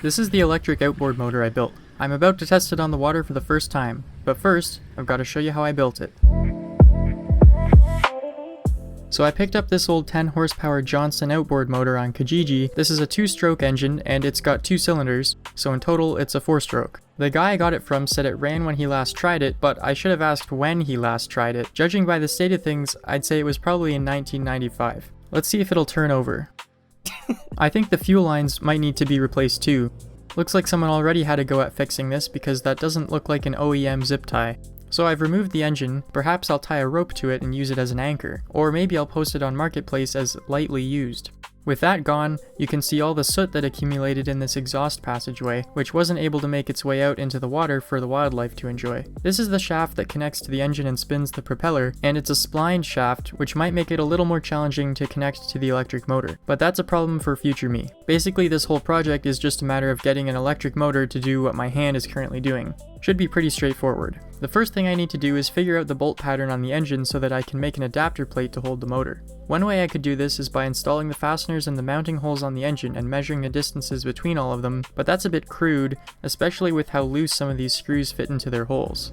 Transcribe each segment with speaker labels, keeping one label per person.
Speaker 1: This is the electric outboard motor I built. I'm about to test it on the water for the first time, but first, I've got to show you how I built it. So I picked up this old 10 horsepower Johnson outboard motor on Kijiji. This is a 2-stroke engine and it's got 2 cylinders, so in total it's a 4-stroke. The guy I got it from said it ran when he last tried it, but I should have asked when he last tried it. Judging by the state of things, I'd say it was probably in 1995. Let's see if it'll turn over. I think the fuel lines might need to be replaced too. Looks like someone already had a go at fixing this because that doesn't look like an OEM zip tie. So I've removed the engine. Perhaps I'll tie a rope to it and use it as an anchor, or maybe I'll post it on Marketplace as lightly used. With that gone, you can see all the soot that accumulated in this exhaust passageway, which wasn't able to make its way out into the water for the wildlife to enjoy. This is the shaft that connects to the engine and spins the propeller, and it's a splined shaft, which might make it a little more challenging to connect to the electric motor. But that's a problem for future me. Basically, this whole project is just a matter of getting an electric motor to do what my hand is currently doing. Should be pretty straightforward. The first thing I need to do is figure out the bolt pattern on the engine so that I can make an adapter plate to hold the motor. One way I could do this is by installing the fasteners and the mounting holes on the engine and measuring the distances between all of them, but that's a bit crude, especially with how loose some of these screws fit into their holes.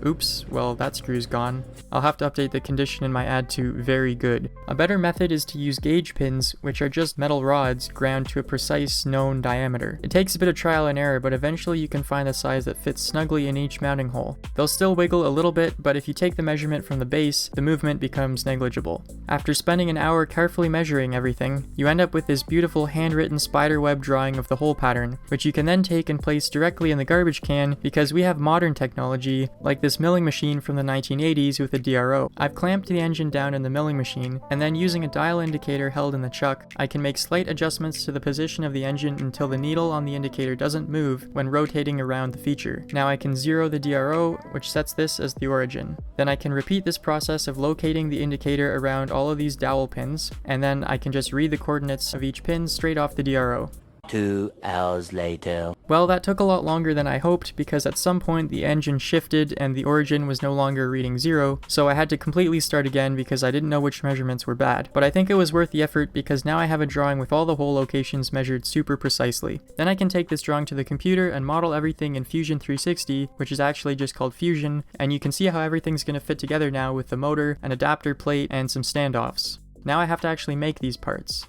Speaker 1: Oops, well that screw's gone. I'll have to update the condition in my ad to very good. A better method is to use gauge pins, which are just metal rods ground to a precise known diameter. It takes a bit of trial and error, but eventually you can find the size that fits snugly in each mounting hole. They'll still wiggle a little bit, but if you take the measurement from the base, the movement becomes negligible. After spending an hour carefully measuring everything, you end up with this beautiful handwritten spiderweb drawing of the hole pattern, which you can then take and place directly in the garbage can because we have modern technology like this milling machine from the 1980s with a DRO. I've clamped the engine down in the milling machine, and then using a dial indicator held in the chuck, I can make slight adjustments to the position of the engine until the needle on the indicator doesn't move when rotating around the feature. Now I can zero the DRO, which sets this as the origin. Then I can repeat this process of locating the indicator around all of these dowel pins, and then I can just read the coordinates of each pin straight off the DRO.
Speaker 2: 2 hours later.
Speaker 1: Well, that took a lot longer than I hoped because at some point the engine shifted and the origin was no longer reading 0, so I had to completely start again because I didn't know which measurements were bad. But I think it was worth the effort because now I have a drawing with all the hole locations measured super precisely. Then I can take this drawing to the computer and model everything in Fusion 360, which is actually just called Fusion, and you can see how everything's going to fit together now with the motor, an adapter plate, and some standoffs. Now I have to actually make these parts.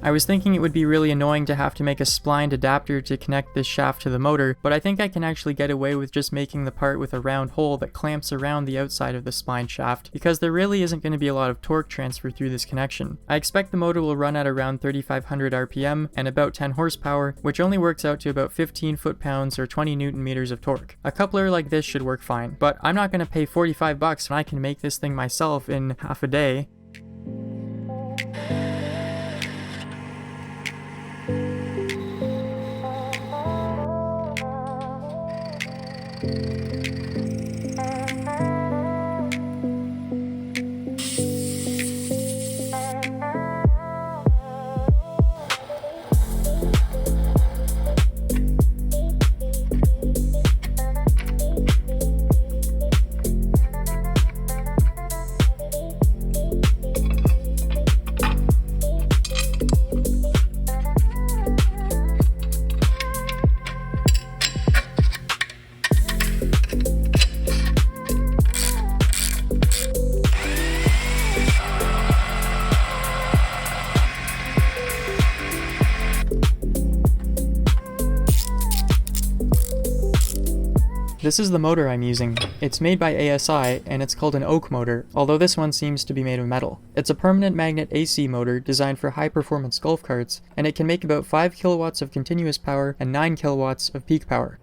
Speaker 1: I was thinking it would be really annoying to have to make a splined adapter to connect this shaft to the motor, but I think I can actually get away with just making the part with a round hole that clamps around the outside of the splined shaft, because there really isn't going to be a lot of torque transfer through this connection. I expect the motor will run at around 3,500 RPM and about 10 horsepower, which only works out to about 15 foot-pounds or 20 newton-meters of torque. A coupler like this should work fine, but I'm not going to pay 45 bucks when I can make this thing myself in half a day. This is the motor I'm using. It's made by ASI, and it's called an Oak motor, although this one seems to be made of metal. It's a permanent magnet AC motor designed for high-performance golf carts, and it can make about 5 kilowatts of continuous power and 9 kilowatts of peak power.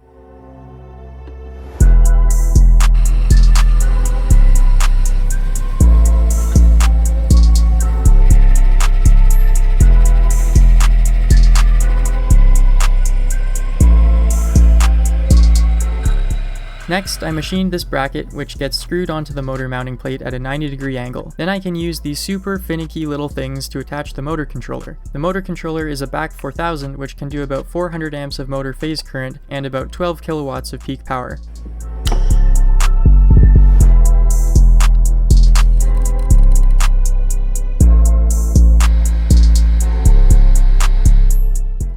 Speaker 1: Next, I machined this bracket, which gets screwed onto the motor mounting plate at a 90-degree angle. Then I can use these super finicky little things to attach the motor controller. The motor controller is a BAC 4000, which can do about 400 amps of motor phase current and about 12 kilowatts of peak power.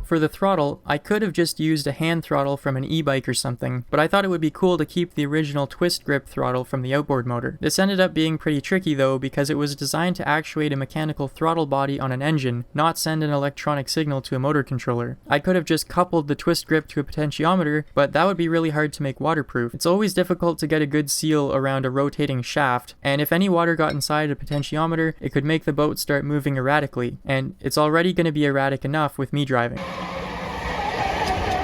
Speaker 1: For the throttle, I could have just used a hand throttle from an e-bike or something, but I thought it would be cool to keep the original twist grip throttle from the outboard motor. This ended up being pretty tricky though, because it was designed to actuate a mechanical throttle body on an engine, not send an electronic signal to a motor controller. I could have just coupled the twist grip to a potentiometer, but that would be really hard to make waterproof. It's always difficult to get a good seal around a rotating shaft, and if any water got inside a potentiometer, it could make the boat start moving erratically, and it's already going to be erratic enough with me driving.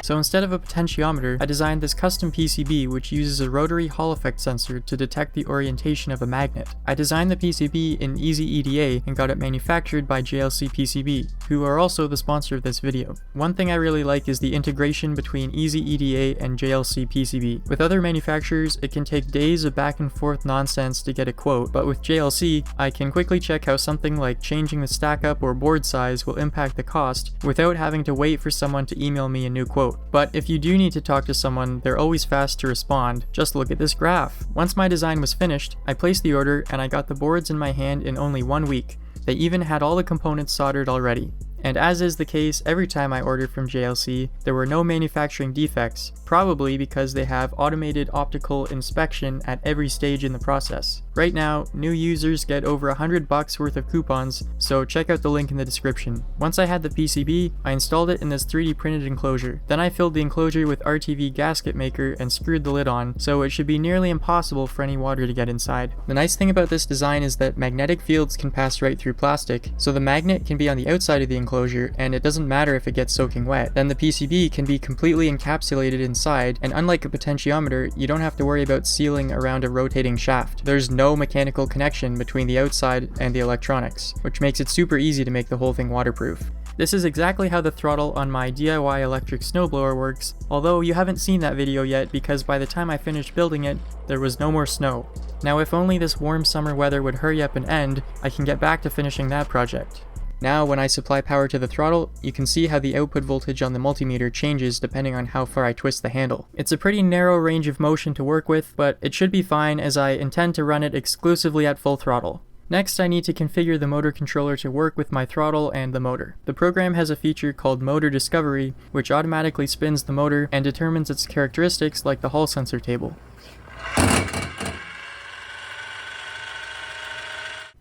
Speaker 1: So instead of a potentiometer, I designed this custom PCB which uses a rotary Hall effect sensor to detect the orientation of a magnet. I designed the PCB in Easy EDA and got it manufactured by JLC PCB, who are also the sponsor of this video. One thing I really like is the integration between Easy EDA and JLC PCB. With other manufacturers, it can take days of back and forth nonsense to get a quote, but with JLC, I can quickly check how something like changing the stack up or board size will impact the cost without having to wait for someone to email me a new quote. But if you do need to talk to someone, they're always fast to respond. Just look at this graph. Once my design was finished, I placed the order and I got the boards in my hand in only 1 week. They even had all the components soldered already. And as is the case every time I ordered from JLC, there were no manufacturing defects, probably because they have automated optical inspection at every stage in the process. Right now, new users get over $100 worth of coupons, so check out the link in the description. Once I had the PCB, I installed it in this 3D printed enclosure. Then I filled the enclosure with RTV gasket maker and screwed the lid on, so it should be nearly impossible for any water to get inside. The nice thing about this design is that magnetic fields can pass right through plastic, so the magnet can be on the outside of the enclosure and it doesn't matter if it gets soaking wet. Then the PCB can be completely encapsulated inside, and unlike a potentiometer, you don't have to worry about sealing around a rotating shaft. There's no mechanical connection between the outside and the electronics, which makes it super easy to make the whole thing waterproof. This is exactly how the throttle on my DIY electric snowblower works, although you haven't seen that video yet because by the time I finished building it, there was no more snow. Now if only this warm summer weather would hurry up and end, I can get back to finishing that project. Now when I supply power to the throttle, you can see how the output voltage on the multimeter changes depending on how far I twist the handle. It's a pretty narrow range of motion to work with, but it should be fine as I intend to run it exclusively at full throttle. Next, I need to configure the motor controller to work with my throttle and the motor. The program has a feature called Motor Discovery, which automatically spins the motor and determines its characteristics like the Hall sensor table.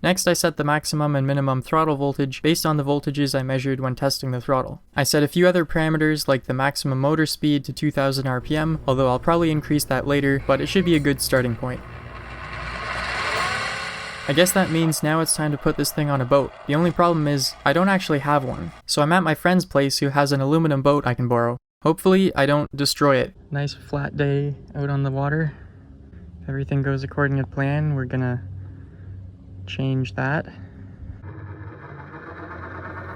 Speaker 1: Next, I set the maximum and minimum throttle voltage based on the voltages I measured when testing the throttle. I set a few other parameters like the maximum motor speed to 2000 RPM, although I'll probably increase that later, but it should be a good starting point. I guess that means now it's time to put this thing on a boat. The only problem is, I don't actually have one. So I'm at my friend's place who has an aluminum boat I can borrow. Hopefully I don't destroy it. Nice flat day out on the water. If everything goes according to plan, we're gonna change that.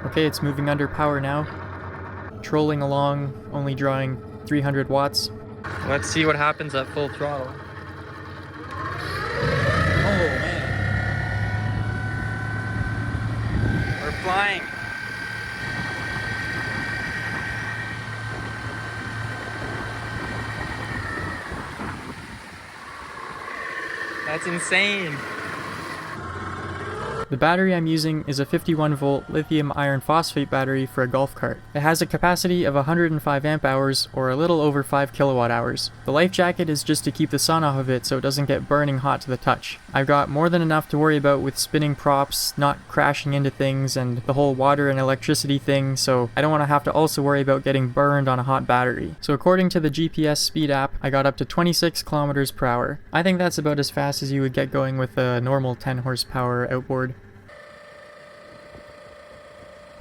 Speaker 1: Okay, it's moving under power now. Trolling along, only drawing 300 watts. Let's see what happens at full throttle. Oh man. We're flying. That's insane. The battery I'm using is a 51 volt lithium iron phosphate battery for a golf cart. It has a capacity of 105 amp hours or a little over 5 kilowatt hours. The life jacket is just to keep the sun off of it so it doesn't get burning hot to the touch. I've got more than enough to worry about with spinning props, not crashing into things, and the whole water and electricity thing, so I don't want to have to also worry about getting burned on a hot battery. So according to the GPS speed app, I got up to 26 kilometers per hour. I think that's about as fast as you would get going with a normal 10 horsepower outboard.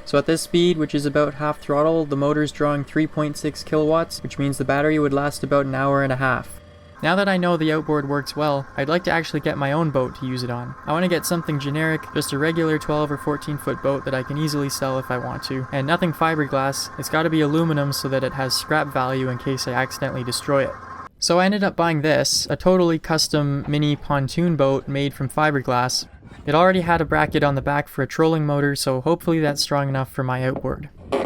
Speaker 1: So at this speed, which is about half throttle, the motor's drawing 3.6 kilowatts, which means the battery would last about an hour and a half. Now that I know the outboard works well, I'd like to actually get my own boat to use it on. I want to get something generic, just a regular 12 or 14 foot boat that I can easily sell if I want to, and nothing fiberglass. It's got to be aluminum so that it has scrap value in case I accidentally destroy it. So I ended up buying this, a totally custom mini pontoon boat made from fiberglass. It already had a bracket on the back for a trolling motor, so hopefully that's strong enough for my outboard. I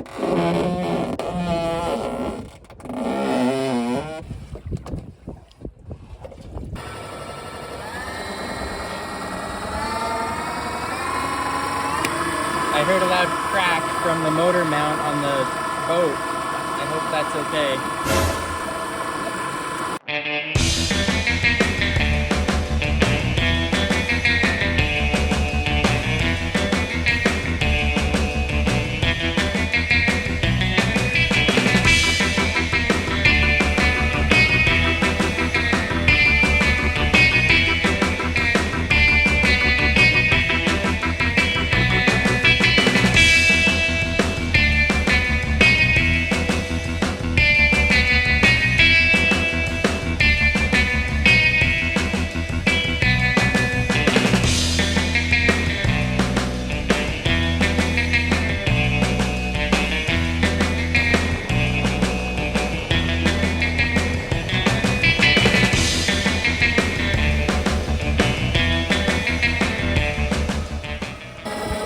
Speaker 1: heard a loud crack from the motor mount on the boat. I hope that's okay.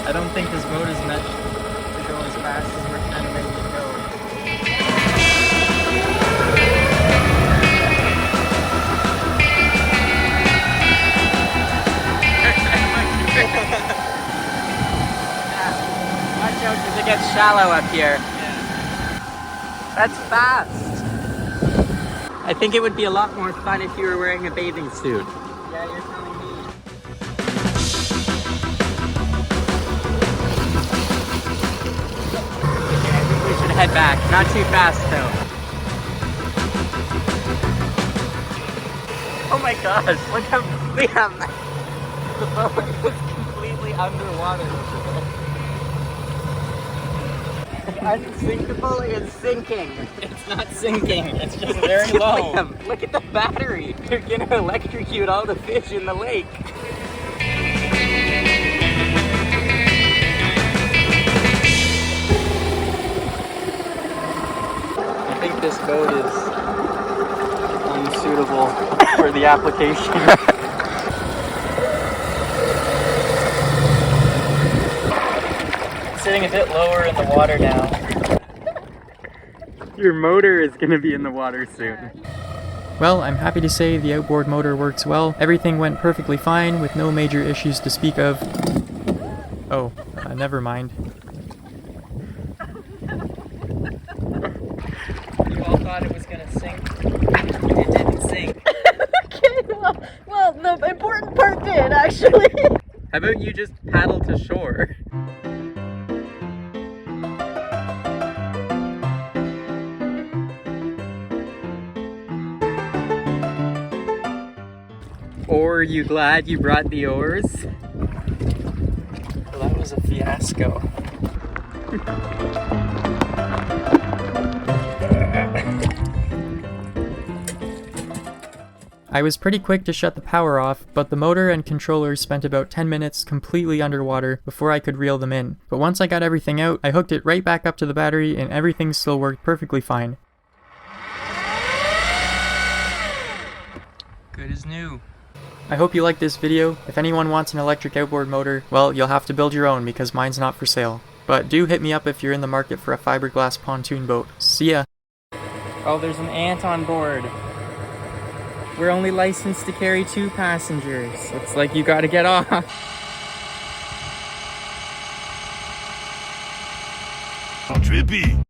Speaker 1: I don't think this boat is meant to go as fast as we're kind of ready to go. Watch out because it gets shallow up here. That's fast. I think it would be a lot more fun if you were wearing a bathing suit. Yeah, you're telling me. Head back, not too fast though. Oh my gosh, look how we have the boat is completely underwater. Unsinkable is sinking. It's not sinking, it's just very low. Look at the battery. You're gonna electrocute all the fish in the lake. I think this boat is unsuitable for the application. It's sitting a bit lower in the water now. Your motor is going to be in the water soon. Well, I'm happy to say the outboard motor works well. Everything went perfectly fine with no major issues to speak of. Oh, never mind. Thought it was gonna sink. It didn't sink.
Speaker 3: Okay, well, the important part did, actually.
Speaker 1: How about you just paddle to shore? Or are you glad you brought the oars? Well, that was a fiasco. I was pretty quick to shut the power off, but the motor and controllers spent about 10 minutes completely underwater before I could reel them in. But once I got everything out, I hooked it right back up to the battery and everything still worked perfectly fine. Good as new. I hope you liked this video. If anyone wants an electric outboard motor, well, you'll have to build your own because mine's not for sale. But do hit me up if you're in the market for a fiberglass pontoon boat. See ya! Oh, there's an ant on board. We're only licensed to carry 2 passengers. Looks like you gotta get off.
Speaker 4: Trippy.